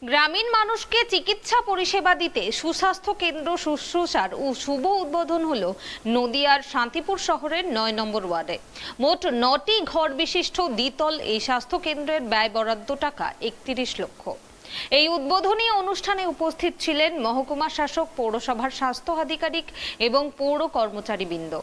গ্রামীণ মানুষকে চিকিৎসা পরিষেবা দিতে সুস্বাস্থ্য কেন্দ্র শুশ্রূষার ও শুভ উদ্বোধন হলো নদিয়ার শান্তিপুর শহরের ৯ নম্বর ওয়ার্ডে। মোট ৯টি ঘর বিশিষ্ট দ্বিতল এই স্বাস্থ্য কেন্দ্রের ব্যয় বরাদ্দ টাকা ৩১ লক্ষ। এই উদ্বোধনী অনুষ্ঠানে উপস্থিত ছিলেন মহকুমা শাসক, পৌরসভার স্বাস্থ্য আধিকারিক এবং পৌর কর্মচারীবৃন্দ।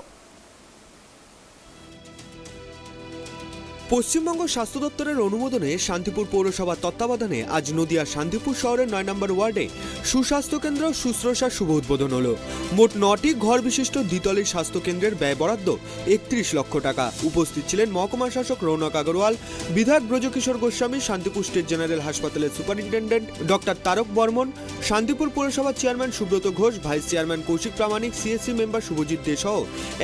পশ্চিমবঙ্গ স্বাস্থ্য দপ্তরের অনুমোদনে শান্তিপুর পৌরসভার তত্ত্বাবধানে আজ নদিয়ার শান্তিপুর শহরের ৯ নম্বর ওয়ার্ডে সুস্বাস্থ্য কেন্দ্র শুশ্রূষার শুভ উদ্বোধন হলো। মোট ৯টি ঘর বিশিষ্ট দ্বিতলের স্বাস্থ্য কেন্দ্রের ব্যয় বরাদ্দ ৩১ লক্ষ টাকা। উপস্থিত ছিলেন মহকুমা শাসক রৌনক আগরওয়াল, বিধায়ক ব্রজকিশোর গোস্বামী, শান্তিপুর স্টেট জেনারেল হাসপাতালের সুপারিনটেন্ডেন্ট ডক্টর তারক বর্মন, শান্তিপুর পৌরসভার chairman Subrata Ghosh, vice chairman Kaushik Pramanik, CSC member Shubhajit De সহ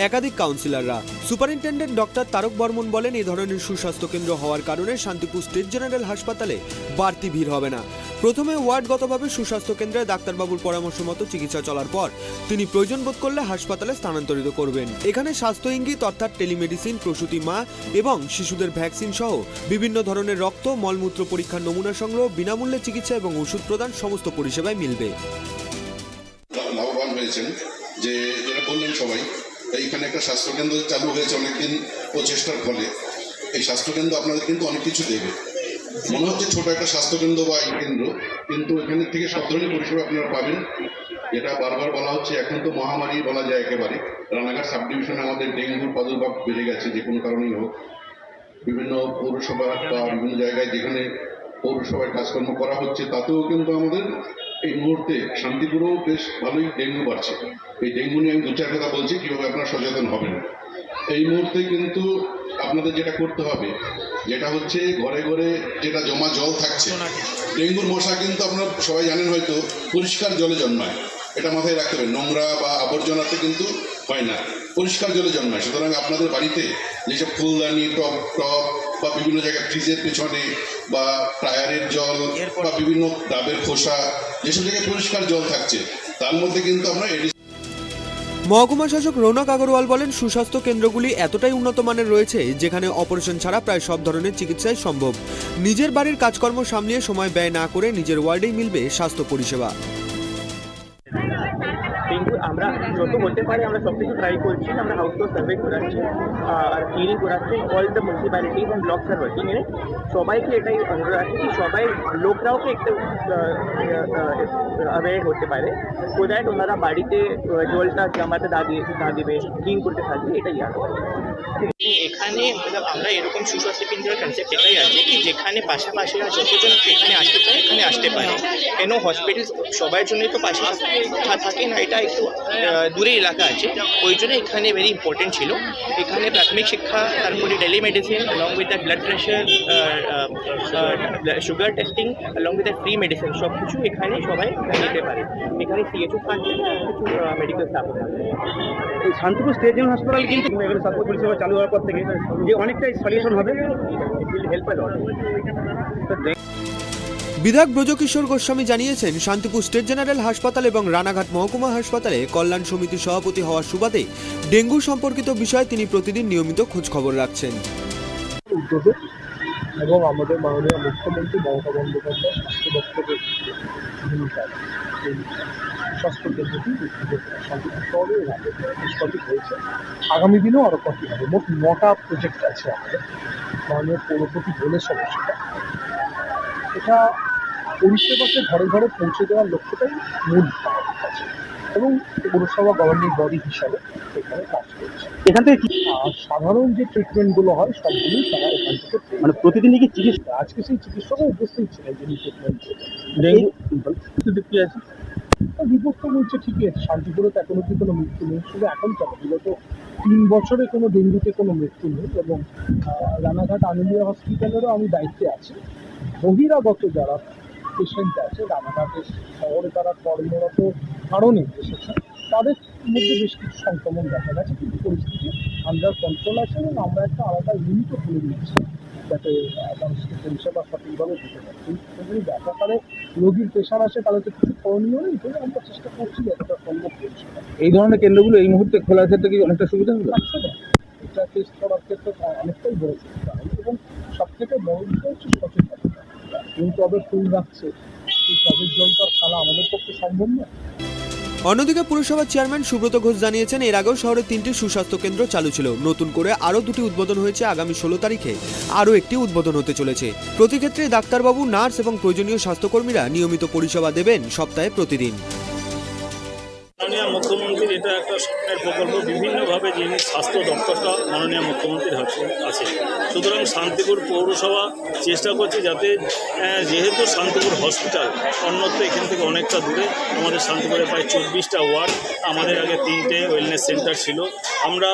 একাধিক কাউন্সিলররা। সুপারিনটেন্ডেন্ট ডক্টর তারক বর্মন বলেন, এই ধরনের সুস্বাস্থ্য কেন্দ্র হওয়ার কারণে শান্তিপুর স্টেট জেনারেল হাসপাতালে বাড়তি ভিড় হবে না। প্রথমে ওয়ার্ডগতভাবে সুস্বাস্থ্য কেন্দ্রে ডাক্তারবাবুর পরামর্শ মতো চিকিৎসা চলার পর তিনি প্রয়োজন বোধ করলে হাসপাতালে স্থানান্তরিত করবেন। এখানে স্বাস্থ্য ইঙ্গিত অর্থাৎ টেলিমেডিসিন, প্রসূতি মা এবং শিশুদের ভ্যাকসিন সহ বিভিন্ন ধরনের রক্ত মলমূত্র পরীক্ষার নমুনা সংগ্রহ, বিনামূল্যে চিকিৎসা এবং ওষুধ প্রদান সমস্ত পরিষেবায় মিলবে। লাভবান হয়েছেন যে যেটা বললেন সবাই, এইখানে একটা স্বাস্থ্যকেন্দ্র চালু হয়েছে অনেকদিন প্রচেষ্টার ফলে। এই স্বাস্থ্যকেন্দ্র আপনাদের কিন্তু অনেক কিছু দেবে। মনে হচ্ছে ছোট একটা স্বাস্থ্যকেন্দ্র বা এই কেন্দ্র, কিন্তু এখানে থেকে সব ধরনের পরিষেবা আপনারা পাবেন। যেটা বারবার বলা হচ্ছে, এখন তো মহামারী বলা যায় একেবারে। রানাঘাট সাব ডিভিশনে আমাদের ডেঙ্গুর প্রাদুর্ভাব বেড়ে গেছে, যে কোনো কারণেই হোক। বিভিন্ন পৌরসভা বা বিভিন্ন জায়গায় যেখানে পৌরসভায় কাজকর্ম করা হচ্ছে, তাতেও কিন্তু আমাদের এই মুহূর্তে শান্তিপুরেও বেশ ভালোই ডেঙ্গু বাড়ছে। এই ডেঙ্গু নিয়ে আমি দু চার কথা বলছি, কীভাবে আপনারা সচেতন হবেন। এই মুহূর্তে কিন্তু আপনাদের যেটা করতে হবে, যেটা হচ্ছে ঘরে ঘরে যেটা জমা জল থাকছে, ডেঙ্গুর মশা কিন্তু আপনারা সবাই জানেন হয়তো পরিষ্কার জলে জন্মায়। এটা মাথায় রাখতে হবে, নোংরা বা আবর্জনাতে কিন্তু হয় না, পরিষ্কার জলে জন্মায়। সুতরাং আপনাদের বাড়িতে যেসব ফুলদানি, টপ টপ বা বিভিন্ন জায়গায় ফ্রিজের পেছনে বা টায়ারের জল বা বিভিন্ন ডাবের খোসা, যেসব জায়গায় পরিষ্কার জল থাকছে, তার মধ্যে কিন্তু আমরা মহকুমা শাসক রৌনক আগরওয়াল বলেন, সুস্বাস্থ্য কেন্দ্রগুলি এতটাই উন্নত মানের রয়েছে যেখানে অপারেশন ছাড়া প্রায় সব ধরনের চিকিৎসাই সম্ভব। নিজের বাড়ির কাজকর্ম সামলিয়ে সময় ব্যয় না করে নিজের ওয়ার্ডেই মিলবে স্বাস্থ্য পরিষেবা। ডেঙ্গু আমরা যত হতে পারে আমরা সব কিছু ট্রাই করছি। আমরা হাউস টু সার্ভে করাচ্ছি আর ক্লিনিং করাচ্ছি। All the municipalities and blocks are working in. সবাইকে এটাই অনুরোধ আছে কি সবাই লোকরাও একটু অ্যাওয়্যার হতে পারে, সো দ্যাট ওনারা বাড়িতে জলটা জমাতে না দিবে, ক্লিন করতে থাকবে, এটাই আর। এখানে আমরা এরকম সুস্বাস্থ্য কেন্দ্রের কনসেপ্ট এটাই আছে কি যেখানে পাশাপাশি যতজন এখানে আসতে চায় এখানে আসতে পারে। কেন হসপিটাল সবার জন্যই তো পাশে থাকে না, এটা একটু দূরে এলাকা আছে, ওই জন্য এখানে ভেরি ইম্পর্টেন্ট ছিল। এখানে প্রাথমিক শিক্ষা, তারপরে telemedicine along with the blood pressure, sugar testing along with the free medicine সব কিছু এখানে সবাই নিতে পারে। এখানে সিএচও থাকবে, কিছু মেডিকেল স্টাফও থাকবে। এই শান্তিপুর স্টেট জেনারেল হাসপাতাল কিন্তু স্বাস্থ্য পরিষেবা চালু হওয়ার পর থেকে যে অনেকটাই সলিউশন হবে, হেল্প পাবে। বিধায়ক ব্রজকিশোর গোস্বামী জানিয়েছেন, শান্তিপুর স্টেট জেনারেল হাসপাতাল এবং রানাঘাট মহকুমা হাসপাতালে কল্যাণ সমিতির সভাপতি হওয়ার সুবাদে ডেঙ্গু সম্পর্কিত বিষয়ে তিনি প্রতিদিন নিয়মিত খোঁজ খবর রাখছেন। এবং আমাদের মাননীয় মুখ্যমন্ত্রী মমতা বন্দ্যোপাধ্যায় স্বাস্থ্য দপ্তরের ভূমিকা এই স্বাস্থ্য কেন্দ্রটি শান্তিপুর শহরে নিষ্পাদিত হয়েছে। আগামী দিনেও আরও কটি হবে। মোট 9টা প্রজেক্ট আছে আমাদের। মাননীয় পৌরপতি বলে সমস্যাটা, এটা পরিষেবাকে ঘরে ঘরে পৌঁছে দেওয়ার লক্ষ্যটাই মূল আছে এবং পৌরসভা গভর্নিং বডি হিসাবে এখানে কাজ করছে। এখান থেকে সাধারণ যে ট্রিটমেন্টগুলো হয় সবগুলোই তারা এখান থেকে মানে প্রতিদিনই কি চিকিৎসা। আজকে সেই চিকিৎসকও উপস্থিত ছিলেন যিনি ট্রিটমেন্ট ডেঙ্গু আছে। রিপোর্ট তো বলছে ঠিকই আছে, শান্তিপুরে তো এখনো কি কোনো মৃত্যু নেই। শুধু এখন কেন, বিগত 3 বছরে কোনো ডেঙ্গুতে কোনো মৃত্যু নেই। এবং রানাঘাট আনন্দিয়া হসপিটালেরও আমি দায়িত্বে আছি। বহিরাগত যারা পেশেন্ট আছে রানাঘাটের শহরে তারা কর্মরত কারণে এসেছে, তাদের মধ্যে বেশ কিছু সংক্রমণ দেখা গেছে, কিন্তু পরিস্থিতি আন্ডার কন্ট্রোল আছে এবং আমরা একটা আলাদা ইউনিটও খুলে দিচ্ছি যাতে মানুষকে পরিষেবা সঠিকভাবে দিতে পারে। যদি দেখা করে রোগীর প্রেশার আসে তাহলে তো কিছু করণীয় নেই, কিন্তু আমরা চেষ্টা করছি যতটা সম্ভব পরিষেবা। এই ধরনের কেন্দ্রগুলো এই মুহূর্তে খোলার ক্ষেত্রে কি অনেকটা সুবিধা হলো? এটা টেস্ট করার ক্ষেত্রে অনেকটাই বড় সুবিধা হবে এবং সব থেকে বড় বিষয় হচ্ছে সচেতনতা। কিন্তু তবে ফুল রাখছে এই টবের জল তো আর খালা আমাদের পক্ষে সম্ভব না। অন্যদিকে পুরসভার চেয়ারম্যান সুব্রত ঘোষ জানিয়েছেন, এর আগেও শহরে 3টি সুস্বাস্থ্য কেন্দ্র চালু ছিল। নতুন করে আরও 2টি উদ্বোধন হয়েছে। আগামী 16 তারিখে আরও একটি উদ্বোধন হতে চলেছে। প্রতি ক্ষেত্রে ডাক্তারবাবু, নার্স এবং প্রয়োজনীয় স্বাস্থ্যকর্মীরা নিয়মিত পরিষেবা দেবেন সপ্তাহে প্রতিদিন। মাননীয় মুখ্যমন্ত্রীর এটা একটা স্বপ্নের প্রকল্প। বিভিন্নভাবে যিনি স্বাস্থ্য দপ্তরটা মাননীয় মুখ্যমন্ত্রীর হাতে আছে। সুতরাং শান্তিপুর পৌরসভা চেষ্টা করছে যাতে যেহেতু শান্তিপুর হসপিটাল অন্যত্র এখান থেকে অনেকটা দূরে, আমাদের শান্তিপুরে প্রায় 24টা ওয়ার্ড, আমাদের আগে 3টে ওয়েলনেস সেন্টার ছিল। আমরা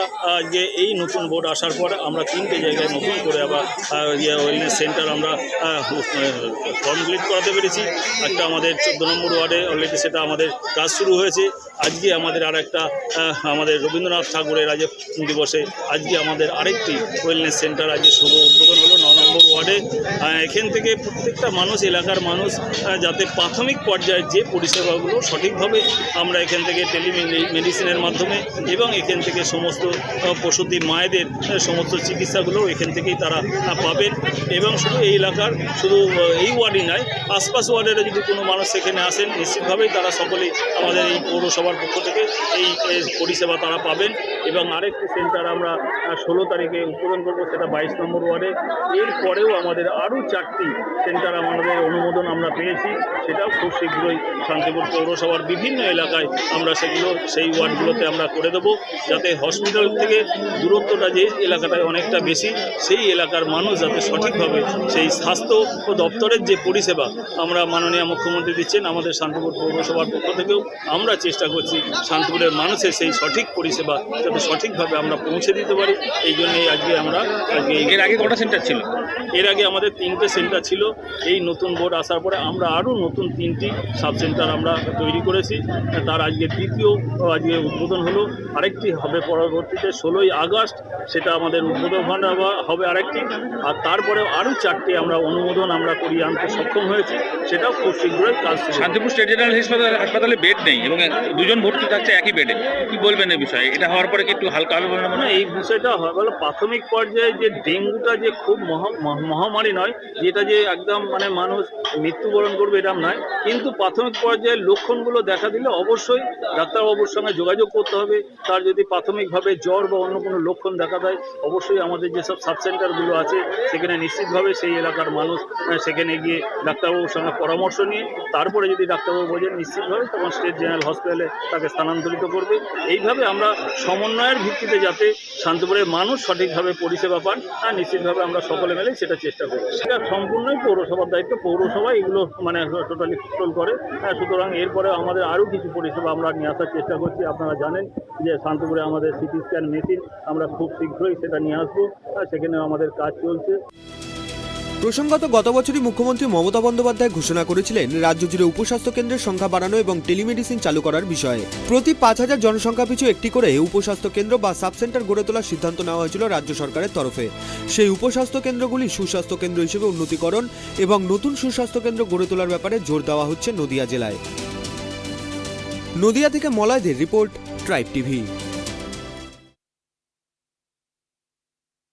যে এই নতুন বোর্ড আসার পর আমরা 3টে জায়গায় নতুন করে আবার ওয়েলনেস সেন্টার আমরা কমপ্লিট করাতে পেরেছি। একটা আমাদের 14 নম্বর ওয়ার্ডে অলরেডি সেটা আমাদের কাজ শুরু হয়েছে। আজকে আমাদের আর একটা আমাদের রবীন্দ্রনাথ ঠাকুরের আজ দিবসে আজকে আমাদের আরেকটি ওয়েলনেস সেন্টার আজকে শুভ উদ্বোধন হলো 9 নম্বর ওয়ার্ডে। এখান থেকে প্রত্যেকটা মানুষ, এলাকার মানুষ যাতে প্রাথমিক পর্যায়ে যে পরিষেবাগুলো সঠিকভাবে আমরা এখান থেকে টেলিমেডিসিনের মাধ্যমে এবং এখান থেকে সমস্ত প্রসূতি মায়েদের সমস্ত চিকিৎসাগুলো এখান থেকেই তারা পাবেন। এবং শুধু এই এলাকার, শুধু এই ওয়ার্ডই নয়, আশপাশ ওয়ার্ডের যদি কোনো মানুষ সেখানে আসেন নিশ্চিতভাবেই তারা সকলেই আমাদের এই পৌরসভার পক্ষ থেকে এই পরিষেবা তারা পাবেন। এবং আরেকটি সেন্টার আমরা 16 তারিখে উদ্বোধন করবো, সেটা 22 নম্বর ওয়ার্ডে। এরপরেও আমাদের আরও 4টি সেন্টার আমাদের অনুমোদন আমরা পেয়েছি, সেটাও খুব শীঘ্রই শান্তিপুর পৌরসভার বিভিন্ন এলাকায় আমরা সেগুলো সেই ওয়ার্ডগুলোতে আমরা করে দেবো, যাতে হসপিটাল থেকে দূরত্বটা যে এলাকাটায় অনেকটা বেশি, সেই এলাকার মানুষ যাতে সঠিকভাবে সেই স্বাস্থ্য দপ্তরের যে পরিষেবা আমরা মাননীয় মুখ্যমন্ত্রী দিচ্ছেন, আমাদের শান্তিপুর পৌরসভার পক্ষ থেকেও আমরা চেষ্টা করছি শান্তিপুরের মানুষের সেই সঠিক পরিষেবা যাতে সঠিকভাবে আমরা পৌঁছে দিতে পারি। এই জন্যই আজকে আমরা এর আগে কটা সেন্টার ছিল? এর আগে আমাদের 3টে সেন্টার ছিল। এই নতুন বোর্ড আসার পরে আমরা আরও নতুন 3টি সাব সেন্টার আমরা তৈরি করেছি। তার আজকে দ্বিতীয় আজকে উদ্বোধন হলো। আরেকটি হবে পরবর্তীতে 16ই আগস্ট, সেটা আমাদের উদ্বোধন হবে আরেকটি। আর তারপরে আরও 4টি আমরা অনুমোদন আমরা করিয়ে আনতে সক্ষম হয়েছি, সেটাও খুব শীঘ্রই কাজ শুরু হবে। শান্তিপুর স্টেট জেনারেল হাসপাতালে বেড নেই এবং 2জন ভর্তি থাকছে একই বেডে, কি বলবেন এই বিষয়ে? এটা হওয়ার পরে কি একটু হালকা হবে বলে মনে হয়? এই বিষয়টা হলো প্রাথমিক পর্যায়ে যে ডেঙ্গুটা যে খুব মহামারী নয়, যেটা যে একদম মানে মানুষ মৃত্যুবরণ করবে এরকম নয়, কিন্তু প্রাথমিক পর্যায়ে লক্ষণগুলো দেখা দিলে অবশ্যই ডাক্তারবাবুর সঙ্গে যোগাযোগ করতে হবে। তার যদি প্রাথমিকভাবে জ্বর বা অন্য কোনো লক্ষণ দেখা দেয়, অবশ্যই আমাদের যেসব সাব সেন্টারগুলো আছে সেখানে নিশ্চিতভাবে সেই এলাকার মানুষ সেখানে গিয়ে ডাক্তারবাবুর সঙ্গে পরামর্শ নিয়ে তারপরে যদি ডাক্তারবাবু বোঝেন নিশ্চিতভাবে তখন স্টেট জেনারেল হসপিটালে তাকে স্থানান্তরিত করবে। এইভাবে আমরা সমন্বয়ের ভিত্তিতে যাতে শান্তিপুরের মানুষ সঠিকভাবে পরিষেবা পান, আর নিশ্চিতভাবে আমরা সকলে মিলে সেটা চেষ্টা করব। সেটা সম্পূর্ণই পৌরসভার দায়িত্ব। পৌরসভা এগুলো মানে টোটালি কন্ট্রোল করে। সুতরাং এরপরে আমাদের আরও কিছু পরিষেবা আমরা নিয়ে আসার চেষ্টা করছি। আপনারা জানেন যে শান্তিপুরে আমাদের সিটি স্ক্যান মেশিন আমরা খুব শীঘ্রই সেটা নিয়ে আসবো, সেখানে আমাদের কাজ চলছে। প্রসঙ্গত, গত বছরই মুখ্যমন্ত্রী মমতা বন্দ্যোপাধ্যায় ঘোষণা করেছিলেন রাজ্য জুড়ে উপস্বাস্থ্য কেন্দ্রের সংখ্যা বাড়ানো এবং টেলিমেডিসিন চালু করার বিষয়ে। প্রতি 5000 জনসংখ্যা পিছু একটি করে উপস্বাস্থ্য কেন্দ্র বা সাব সেন্টার গড়ে তোলার সিদ্ধান্ত নেওয়া হয়েছিল রাজ্য সরকারের তরফে। সেই উপস্বাস্থ্য কেন্দ্রগুলি সুস্বাস্থ্য কেন্দ্র হিসেবে উন্নতিকরণ এবং নতুন সুস্বাস্থ্য কেন্দ্র গড়ে তোলার ব্যাপারে জোর দেওয়া হচ্ছে নদিয়া জেলায়। নদিয়া থেকে মলয়দের রিপোর্ট, ট্রাইব টিভি।